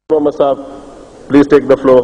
Mohammed Saab, please take the floor.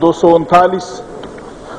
239,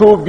2B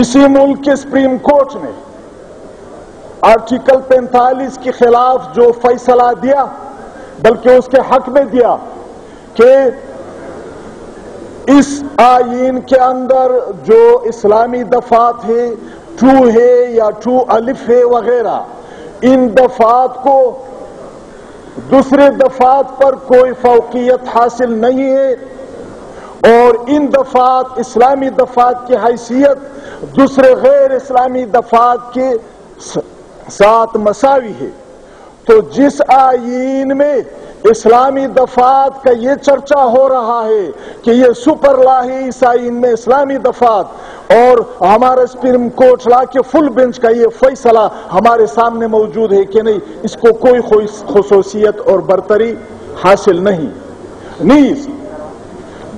اسی ملک کے supreme court نے آرٹیکل 45 کے خلاف جو فیصلہ دیا، بلکہ اس کے حق میں دیا کہ اس آئین کے اندر جو اسلامی دفعات ہے، 2 ہے یا 2 الف ہے وغیرہ، ان دفعات کو دوسرے دفعات پر کوئی فوقیت حاصل نہیں ہے، اور ان دفعات اسلامی دفعات کی حیثیت دوسرے غیر اسلامی دفعات کے ساتھ مساوی ہے۔ تو جس آئین میں اسلامی دفعات کا یہ چرچا ہو رہا ہے کہ یہ سپر لا ہے اس آئین میں اسلامی دفعات، اور ہمارا سپریم کورٹ لا کے فل بینچ کا یہ فیصلہ ہمارے سامنے موجود ہے کہ نہیں، اس کو کوئی خصوصیت اور برتری حاصل نہیں۔ نیز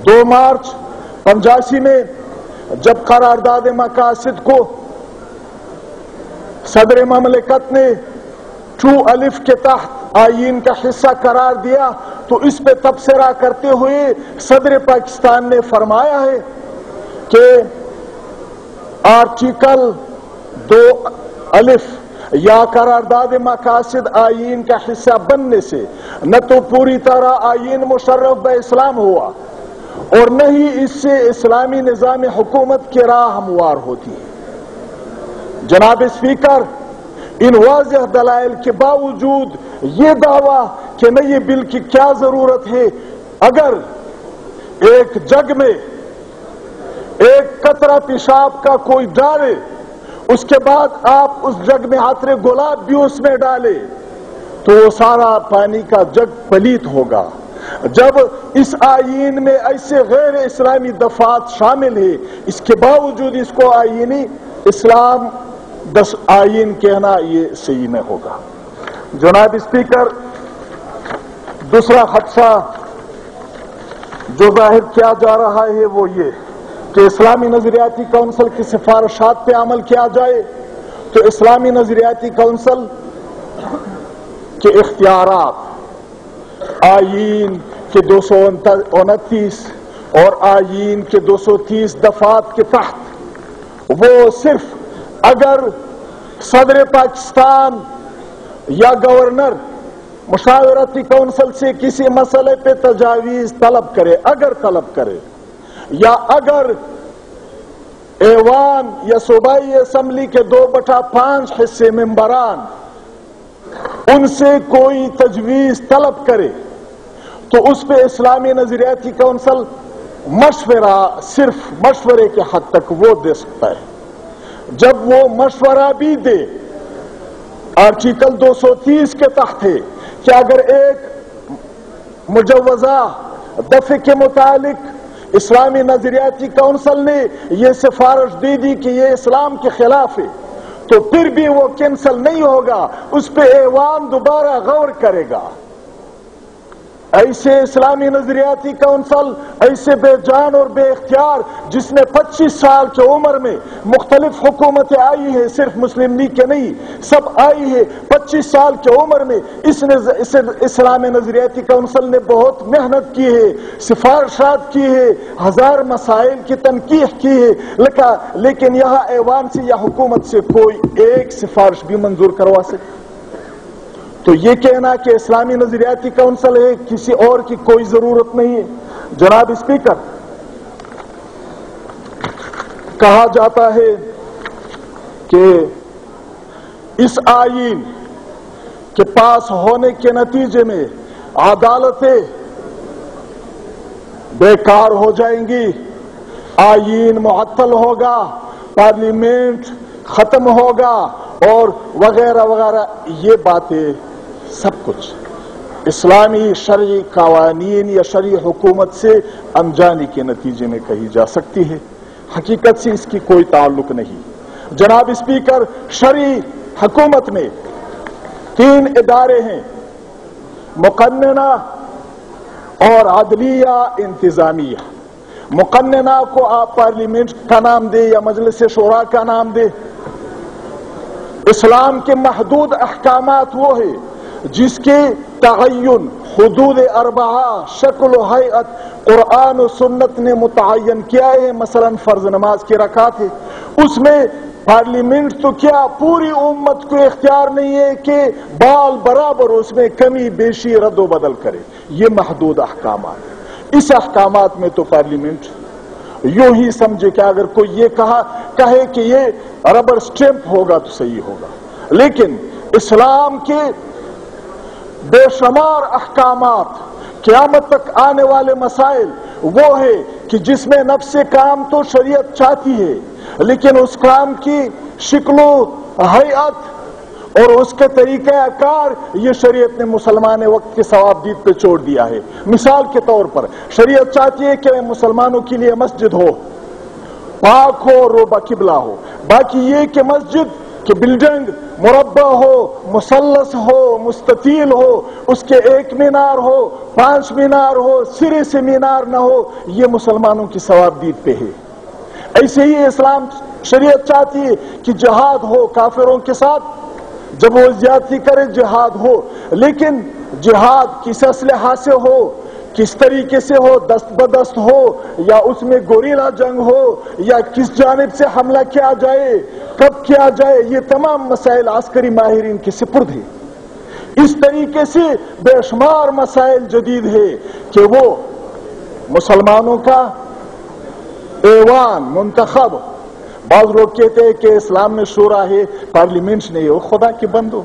2 مارچ 85 میں جب قرارداد مقاصد کو صدر مملکت نے 2 الف کے تحت آئین کا حصہ قرار دیا، تو اس پہ تبصرہ کرتے ہوئے صدر پاکستان نے فرمایا ہے کہ آرٹیکل 2 الف یا قرارداد مقاصد آئین کا حصہ بننے سے نہ تو پوری طرح آئین مشرف بہ اسلام ہوا، اور نہ ہی اس سے اسلامی نظام حکومت کی راہ ہموار ہوتی ہے۔ جناب اسپیکر، ان واضح دلائل کے باوجود یہ دعویٰ کہ نہیں یہ بل کی کیا ضرورت ہے، اگر ایک جگ میں ایک قطرہ پیشاب کا کوئی ڈالے، اس کے بعد آپ اس جگ میں عطر گلاب بھی اس میں ڈالے، تو وہ سارا پانی کا جگ پلیت ہوگا۔ جب اس آئین میں ایسے غیر اسلامی دفعات شامل ہیں، اس کے باوجود اس کو آئینی اسلام آئین کہنا یہ صحیح نہیں ہوگا۔ جناب اسپیکر، دوسرا حادثہ جو ظاہر کیا جا رہا ہے وہ یہ کہ اسلامی نظریاتی کونسل کی سفارشات پہ عمل کیا جائے، تو اسلامی نظریاتی کونسل کے اختیارات آئین کے 229 اور آئین کے 230 دفعات کے تحت وہ صرف اگر صدر پاکستان یا گورنر مشاورتی کونسل سے کسی مسئلے پہ تجاویز طلب کرے، اگر طلب کرے، یا اگر ایوان یا صوبائی اسمبلی کے 2/5 حصے ممبران ان سے کوئی تجویز طلب کرے، تو اس پہ اسلامی نظریاتی کونسل مشورہ صرف مشورے کے حد تک وہ دے سکتا ہے۔ جب وہ مشورہ بھی دے، آرٹیکل 230 کے تحت ہے کہ اگر ایک مجوزہ دفع کے متعلق اسلامی نظریاتی کونسل نے یہ سفارش دے دی کہ یہ اسلام کے خلاف ہے، تو پھر بھی وہ کینسل نہیں ہوگا، اس پہ ایوان دوبارہ غور کرے گا۔ ایسے اسلامی نظریاتی کونسل ایسے بے جان اور بے اختیار، جس نے 25 سال کی عمر میں مختلف حکومتیں آئی ہیں، صرف مسلم لیگ کے نہیں، سب آئی ہے، 25 سال کی عمر میں اس اسلامی نظریاتی کونسل نے بہت محنت کی ہے، سفارشات کی ہے، 1000 مسائل کی تنقیح کی ہے، لیکن یہاں ایوان سے یا حکومت سے کوئی ایک سفارش بھی منظور کروا سکے؟ تو یہ کہنا کہ اسلامی نظریاتی کونسل ہے، کسی اور کی کوئی ضرورت نہیں ہے۔ جناب اسپیکر، کہا جاتا ہے کہ اس آئین کے پاس ہونے کے نتیجے میں عدالتیں بیکار ہو جائیں گی، آئین معطل ہوگا، پارلیمنٹ ختم ہوگا، اور وغیرہ وغیرہ۔ یہ باتیں سب کچھ اسلامی شرعی قوانین یا شرعی حکومت سے انجانی کے نتیجے میں کہی جا سکتی ہے، حقیقت سے اس کی کوئی تعلق نہیں۔ جناب اسپیکر، شرعی حکومت میں 3 ادارے ہیں، مقننہ اور عدلیہ انتظامیہ۔ مقننہ کو آپ پارلیمنٹ کا نام دے یا مجلس شورا کا نام دے، اسلام کے محدود احکامات وہ ہے جس کے تعین حدود 4 شکل و حیت قرآن و سنت نے متعین کیا ہے، مثلا فرض نماز کی رکعت ہے، اس میں پارلیمنٹ تو کیا پوری امت کو اختیار نہیں ہے کہ بال برابر اس میں کمی بیشی رد و بدل کرے. یہ محدود احکامات. اس احکامات میں تو پارلیمنٹ یوں ہی سمجھے کہ اگر کوئی یہ کہے کہ یہ ربر سٹیمپ ہوگا تو صحیح ہوگا. لیکن اسلام کے بے شمار احکامات، قیامت تک آنے والے مسائل وہ ہے کہ جس میں نفس کام تو شریعت چاہتی ہے، لیکن اس کام کی شکل و ہیئت اور اس کے طریقہ کار یہ شریعت نے مسلمان وقت کے ثوابدید پہ چھوڑ دیا ہے. مثال کے طور پر شریعت چاہتی ہے کہ مسلمانوں کے لیے مسجد ہو، پاک ہو، روبہ قبلہ ہو. باقی یہ کہ مسجد کہ بلڈنگ مربع ہو، مثلث ہو، مستطیل ہو، اس کے 1 مینار ہو، 5 مینار ہو، سرے سے مینار نہ ہو، یہ مسلمانوں کی ثوابدید پہ ہے. ایسے ہی اسلام شریعت چاہتی ہے کہ جہاد ہو کافروں کے ساتھ، جب وہ زیادتی کرے جہاد ہو، لیکن جہاد کس اسلحہ سے ہو، کس طریقے سے ہو، دست بدست ہو یا اس میں گوریلا جنگ ہو یا کس جانب سے حملہ کیا جائے، کب کیا جائے، یہ تمام مسائل عسکری ماہرین کے سپرد ہے. اس طریقے سے بے شمار مسائل جدید ہے کہ وہ مسلمانوں کا ایوان منتخب. بعض لوگ کہتے ہیں کہ اسلام میں شورا ہے، پارلیمنٹ نہیں ہے. وہ خدا کے بندو،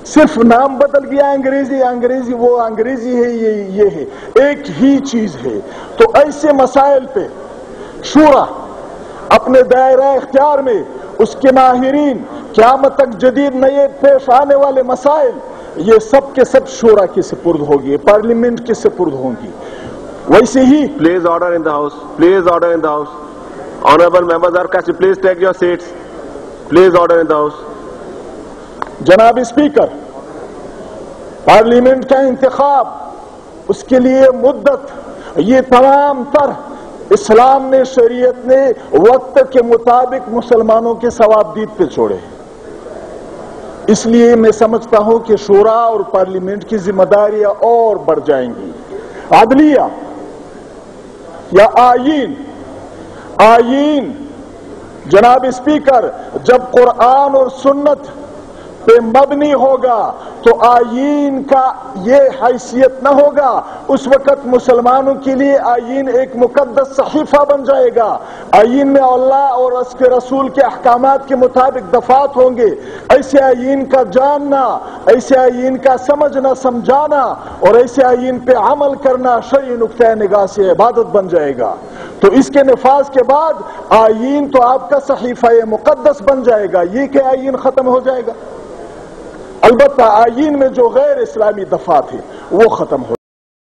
صرف نام بدل گیا، انگریزی وہ انگریزی ہے، یہ ہے، ایک ہی چیز ہے. تو ایسے مسائل پہ شورا اپنے دائرہ اختیار میں اس کے ماہرین قیامت تک جدید نئے پیش آنے والے مسائل یہ سب کے سب شورا کے سپرد ہوگی، پارلیمنٹ کے سپرد ہوں گی. ویسے ہی Please order in the house. Please order in the house. Honorable members are requested, please take your seats. Please order in the house. جناب اسپیکر، پارلیمنٹ کا انتخاب، اس کے لیے مدت، یہ تمام تر اسلام نے، شریعت نے وقت کے مطابق مسلمانوں کے ثوابدید پہ چھوڑے. اس لیے میں سمجھتا ہوں کہ شورا اور پارلیمنٹ کی ذمہ داریاں اور بڑھ جائیں گی. عدلیہ یا آئین، جناب اسپیکر، جب قرآن اور سنت پہ مبنی ہوگا تو آئین کا یہ حیثیت نہ ہوگا. اس وقت مسلمانوں کے لیے آئین ایک مقدس صحیفہ بن جائے گا. آئین میں اللہ اور اس کے رسول کے احکامات کے مطابق دفعات ہوں گے. ایسے آئین کا جاننا، ایسے آئین کا سمجھنا سمجھانا اور ایسے آئین پہ عمل کرنا شرعی نقطہ نگاہ سے عبادت بن جائے گا. تو اس کے نفاذ کے بعد آئین تو آپ کا صحیفہ مقدس بن جائے گا. یہ کہ آئین ختم ہو جائے گا؟ البتہ آئین میں جو غیر اسلامی دفعات ہیں وہ ختم ہو